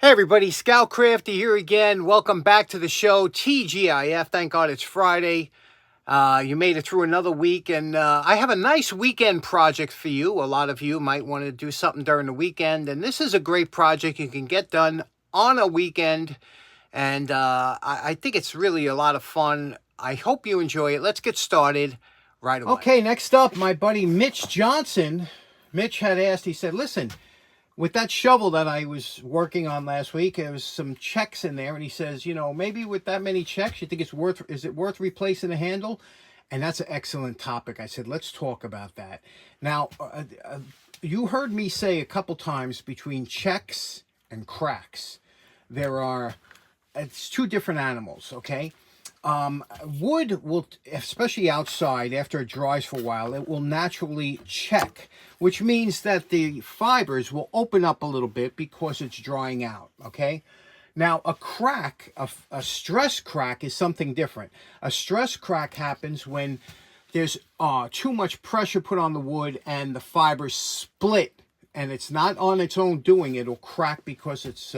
Hey everybody, Scout Crafty here again. Welcome back to the show, TGIF. Thank God it's Friday. You made it through another week, and I have a nice weekend project for you. A lot of you might want to do something during the weekend, and this is a great project you can get done on a weekend, and I think it's really a lot of fun. I hope you enjoy it. Let's get started right away. Okay, next up, my buddy Mitch Johnson. Mitch had asked, he said, listen, with that shovel that I was working on last week, there was some checks in there, and he says, you know, maybe with that many checks, you think is it worth replacing the handle? And that's an excellent topic. I said, let's talk about that. Now, you heard me say a couple times between checks and cracks, it's two different animals, okay? Wood will, especially outside, after it dries for a while, it will naturally check, which means that the fibers will open up a little bit because it's drying out, okay? Now, a crack, a stress crack is something different. A stress crack happens when there's too much pressure put on the wood and the fibers split, and it's not on its own doing. It'll crack because it's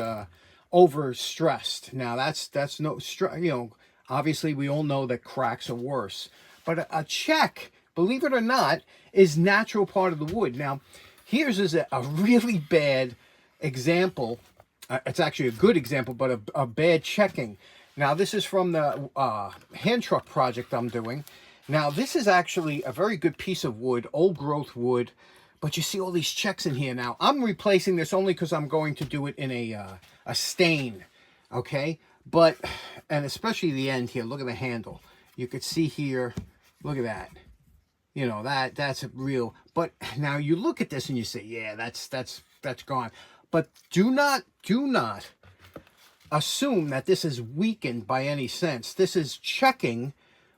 overstressed. Now, that's no, obviously, we all know that cracks are worse. But a check, believe it or not, is natural part of the wood. Now, here's a really bad example. It's actually a good example, but a bad checking. Now, this is from the hand truck project I'm doing. Now, this is actually a very good piece of wood, old growth wood. But you see all these checks in here. Now, I'm replacing this only because I'm going to do it in a stain, okay? But, and especially the end here, look at the handle. You could see here, look at that. You know, that's a real, but now you look at this and you say, yeah, that's gone. But do not assume that this is weakened by any sense. This is checking,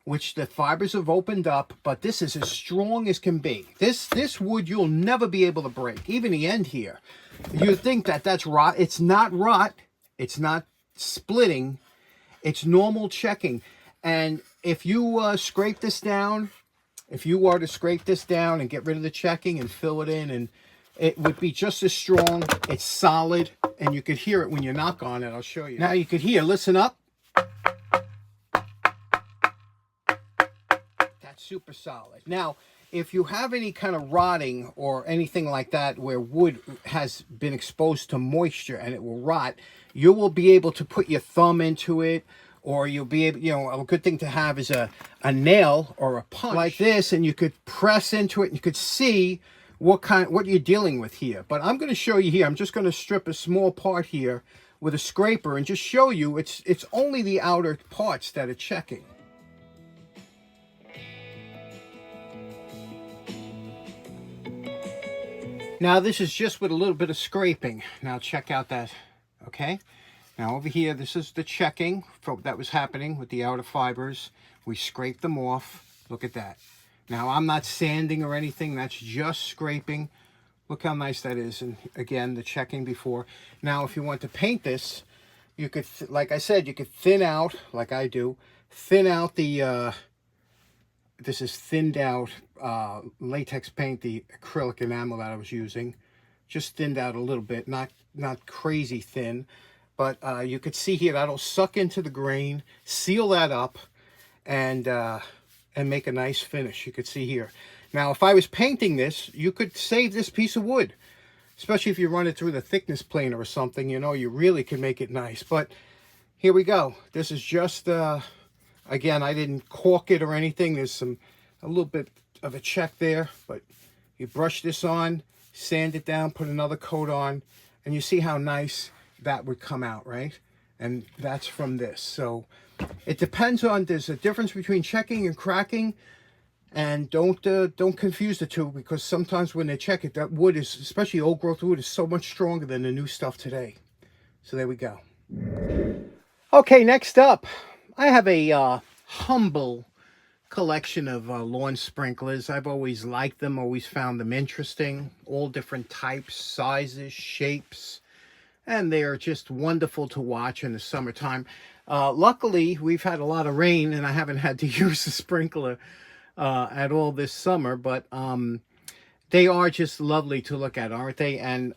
which the fibers have opened up, but this is as strong as can be. This wood you'll never be able to break, even the end here. You think that's rot. It's not rot. It's not splitting. It's normal checking. And if you scrape this down, if you were to scrape this down and get rid of the checking and fill it in, and it would be just as strong. It's solid, and you could hear it when you knock on it. I'll show you. Now you could hear, listen up. That's super solid. Now, if you have any kind of rotting or anything like that where wood has been exposed to moisture and it will rot, you will be able to put your thumb into it, or you'll be able, a good thing to have is a nail or a punch like this, and you could press into it and you could see what you're dealing with here. But I'm going to show you here. I'm just going to strip a small part here with a scraper and just show you it's only the outer parts that are checking. Now this is just with a little bit of scraping. Now check out that, okay? Now over here, this is the checking that was happening with the outer fibers. We scraped them off. Look at that. Now I'm not sanding or anything. That's just scraping. Look how nice that is. And again, the checking before. Now if you want to paint this, you could, like I said, you could thin out, like I do, thin out the, this is thinned out latex paint, the acrylic enamel that I was using. Just thinned out a little bit, not crazy thin. But you could see here, that'll suck into the grain, seal that up, and make a nice finish. You could see here. Now, if I was painting this, you could save this piece of wood, especially if you run it through the thickness planer or something. You really can make it nice. But here we go. This is just, again, I didn't caulk it or anything. There's a little bit of a check there, but you brush this on, sand it down, put another coat on, and you see how nice that would come out, right? And that's from this. So it depends on, there's a difference between checking and cracking, and don't confuse the two, because sometimes when they check it, that wood is, especially old growth wood, is so much stronger than the new stuff today. So there we go. Okay, next up, I have a humble collection of lawn sprinklers. I've always liked them, always found them interesting, all different types, sizes, shapes. And they are just wonderful to watch in the summertime. Luckily, we've had a lot of rain, and I haven't had to use the sprinkler at all this summer. But they are just lovely to look at, aren't they? And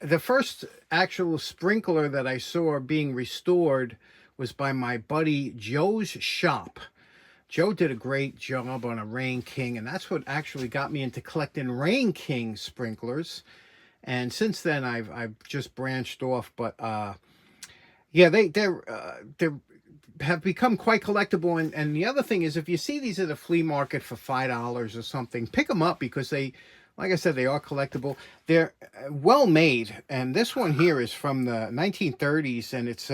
the first actual sprinkler that I saw being restored was by my buddy Joe's shop. Joe did a great job on a Rain King, and that's what actually got me into collecting Rain King sprinklers. And since then, I've just branched off. But yeah, they have become quite collectible. And the other thing is, if you see these at a flea market for $5 or something, pick them up, because they, like I said, they are collectible. They're well made. And this one here is from the 1930s, and it's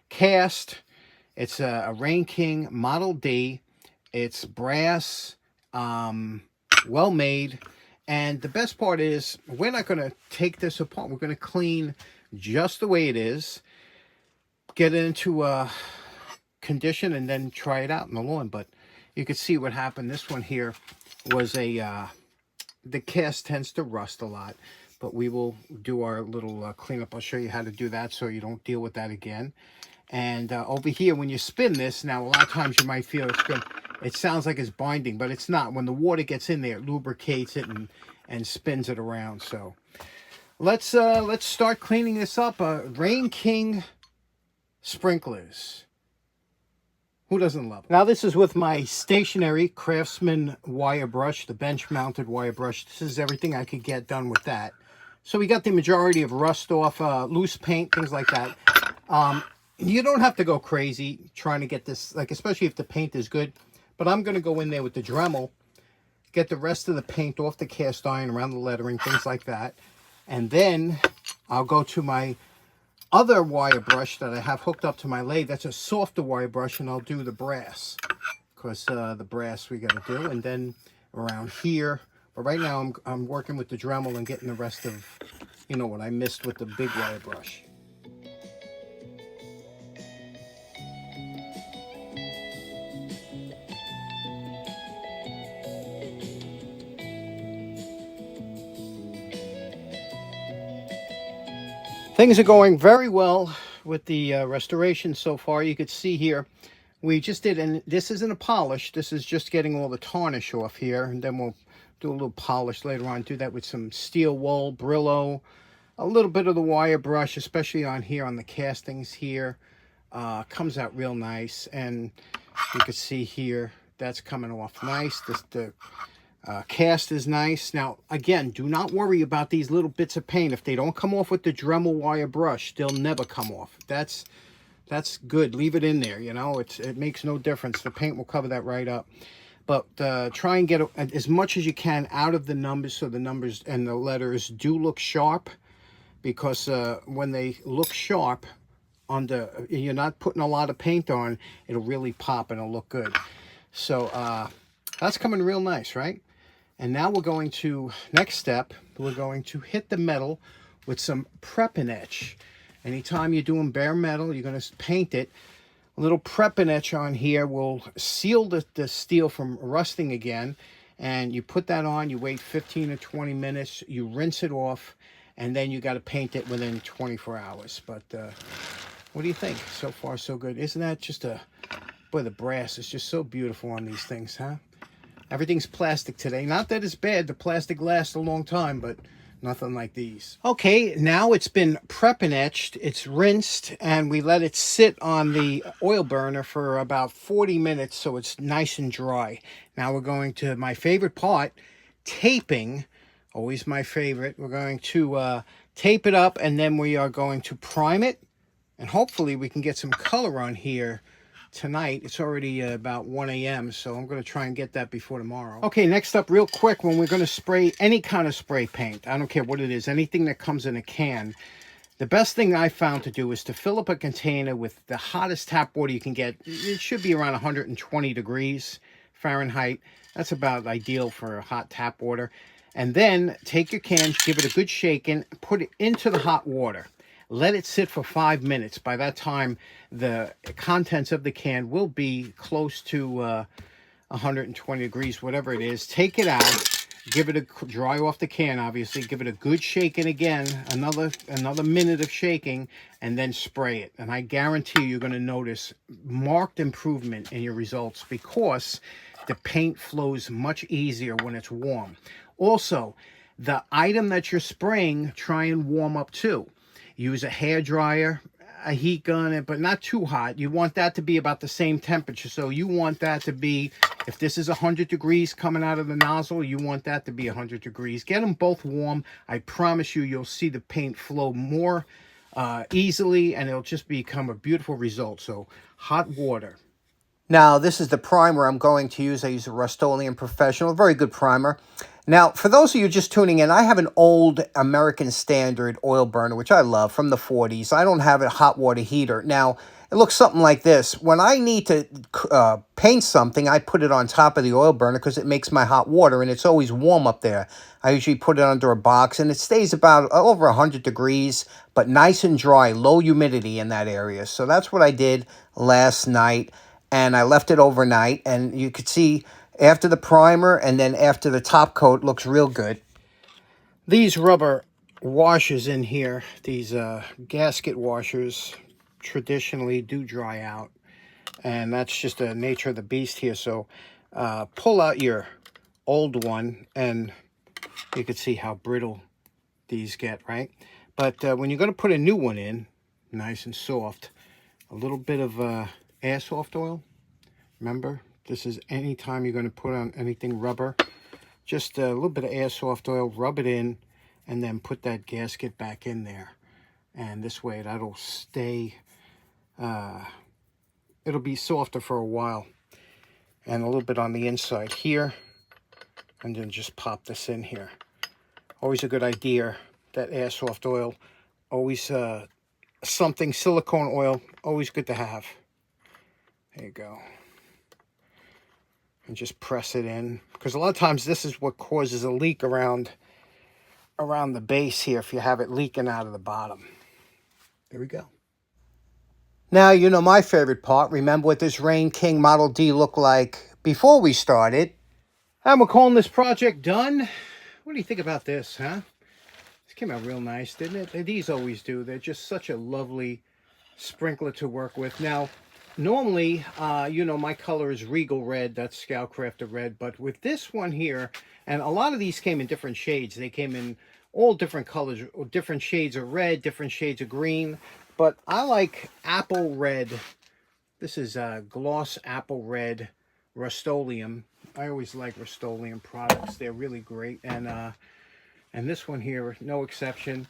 cast. It's a Rain King Model D. It's brass, well made. And the best part is, we're not going to take this apart. We're going to clean just the way it is, get it into condition, and then try it out in the lawn. But you can see what happened. This one here was the cast tends to rust a lot, but we will do our little cleanup. I'll show you how to do that so you don't deal with that again. And over here, when you spin this, now a lot of times you might feel it sounds like it's binding, but it's not. When the water gets in there, it lubricates it and spins it around. So let's start cleaning this up. Rain King sprinklers. Who doesn't love it? Now this is with my stationary Craftsman wire brush, the bench mounted wire brush. This is everything I could get done with that. So we got the majority of rust off, loose paint, things like that. You don't have to go crazy trying to get this, like, especially if the paint is good. But I'm going to go in there with the Dremel, get the rest of the paint off the cast iron around the lettering, things like that. And then I'll go to my other wire brush that I have hooked up to my lathe. That's a softer wire brush, and I'll do the brass, because the brass we got to do. And then around here, but right now I'm working with the Dremel and getting the rest of, you know, what I missed with the big wire brush. Things are going very well with the restoration so far. You could see here, we just did, and this isn't a polish. This is just getting all the tarnish off here. And then we'll do a little polish later on. Do that with some steel wool, Brillo, a little bit of the wire brush, especially on here on the castings here. Comes out real nice. And you can see here, that's coming off nice. The cast is nice. Now, again, do not worry about these little bits of paint. If they don't come off with the Dremel wire brush, they'll never come off. That's good. Leave it in there, you know. It makes no difference. The paint will cover that right up. But try and get as much as you can out of the numbers, so the numbers and the letters do look sharp. Because when they look sharp, you're not putting a lot of paint on, it'll really pop and it'll look good. So that's coming real nice, right? And now we're going to, next step, we're going to hit the metal with some prep and etch. Anytime you're doing bare metal, you're going to paint it. A little prep and etch on here will seal the steel from rusting again. And you put that on, you wait 15 or 20 minutes, you rinse it off, and then you got to paint it within 24 hours. But what do you think? So far, so good. Isn't that just boy, the brass is just so beautiful on these things, huh? Everything's plastic today. Not that it's bad. The plastic lasts a long time, but nothing like these. Okay, now it's been prep and etched. It's rinsed, and we let it sit on the oil burner for about 40 minutes so it's nice and dry. Now we're going to my favorite part, taping. Always my favorite. We're going to tape it up, and then we are going to prime it. And hopefully we can get some color on here tonight. It's already about 1 a.m. so I'm going to try and get that before tomorrow. Okay, next up, real quick, when we're going to spray any kind of spray paint, I don't care what it is, anything that comes in a can, the best thing I found to do is to fill up a container with the hottest tap water you can get. It should be around 120 degrees Fahrenheit. That's about ideal for hot tap water. And then take your can, give it a good shaking, put it into the hot water. Let it sit for 5 minutes. By that time, the contents of the can will be close to 120 degrees, whatever it is. Take it out, give it a dry off the can, obviously. Give it a good shaking again, another minute of shaking, and then spray it. And I guarantee you're going to notice marked improvement in your results because the paint flows much easier when it's warm. Also, the item that you're spraying, try and warm up too. Use a hair dryer, a heat gun, but not too hot. You want that to be about the same temperature. So you want that to be, if this is 100 degrees coming out of the nozzle, you want that to be 100 degrees. Get them both warm. I promise you, you'll see the paint flow more easily, and it'll just become a beautiful result. So hot water. Now, this is the primer I'm going to use. I use a Rust-Oleum Professional, a very good primer. Now, for those of you just tuning in, I have an old American Standard oil burner, which I love, from the 40s. I don't have a hot water heater. Now, it looks something like this. When I need to paint something, I put it on top of the oil burner because it makes my hot water, and it's always warm up there. I usually put it under a box, and it stays about over 100 degrees, but nice and dry, low humidity in that area. So that's what I did last night, and I left it overnight, and you could see after the primer and then after the top coat looks real good. These rubber washers in here, these gasket washers, traditionally do dry out, and that's just the nature of the beast here. So pull out your old one, and you can see how brittle these get, right? But when you're going to put a new one in, nice and soft, a little bit of airsoft oil. Remember, this is any time you're going to put on anything rubber, just a little bit of airsoft oil, rub it in, and then put that gasket back in there. And this way that'll stay, it'll be softer for a while. And a little bit on the inside here, and then just pop this in here. Always a good idea, that airsoft oil. Always something, silicone oil, always good to have. There you go. And just press it in, because a lot of times this is what causes a leak around the base here if you have it leaking out of the bottom. There we go. Now, you know my favorite part. Remember what this Rain King Model D looked like before we started. And we're calling this project done. What do you think about this, huh? This came out real nice, didn't it? These always do. They're just such a lovely sprinkler to work with. Now, normally, you know, my color is Regal Red. That's Scoutcrafter Red. But with this one here, and a lot of these came in different shades. They came in all different colors, or different shades of red, different shades of green. But I like Apple Red. This is Gloss Apple Red Rust-Oleum. I always like Rust-Oleum products. They're really great. And this one here, no exception.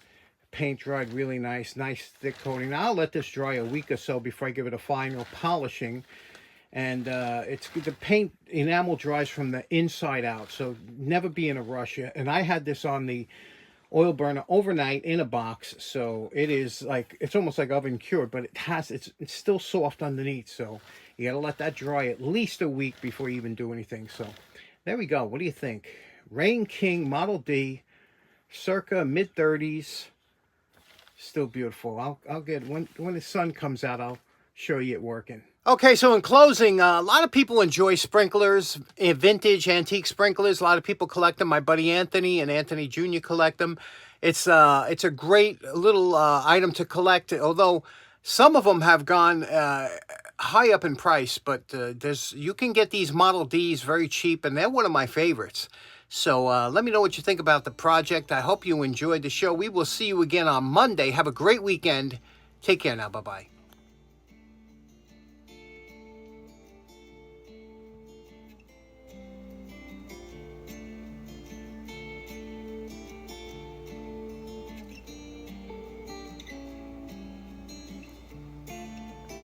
Paint dried really nice thick coating. Now I'll let this dry a week or so before I give it a final polishing. And it's the paint enamel dries from the inside out, so never be in a rush. And I had this on the oil burner overnight in a box, so it is like, it's almost like oven cured, but it's still soft underneath. So you gotta let that dry at least a week before you even do anything. So there we go. What do you think? Rain King Model D, circa mid-30s. Still beautiful. I'll get, when the sun comes out, I'll show you it working. Okay, so in closing, a lot of people enjoy sprinklers, vintage antique sprinklers. A lot of people collect them. My buddy Anthony and Anthony Jr. collect them. It's a great little item to collect, although some of them have gone high up in price, but you can get these Model Ds very cheap, and they're one of my favorites. So let me know what you think about the project. I hope you enjoyed the show. We will see you again on Monday. Have a great weekend. Take care now. Bye-bye.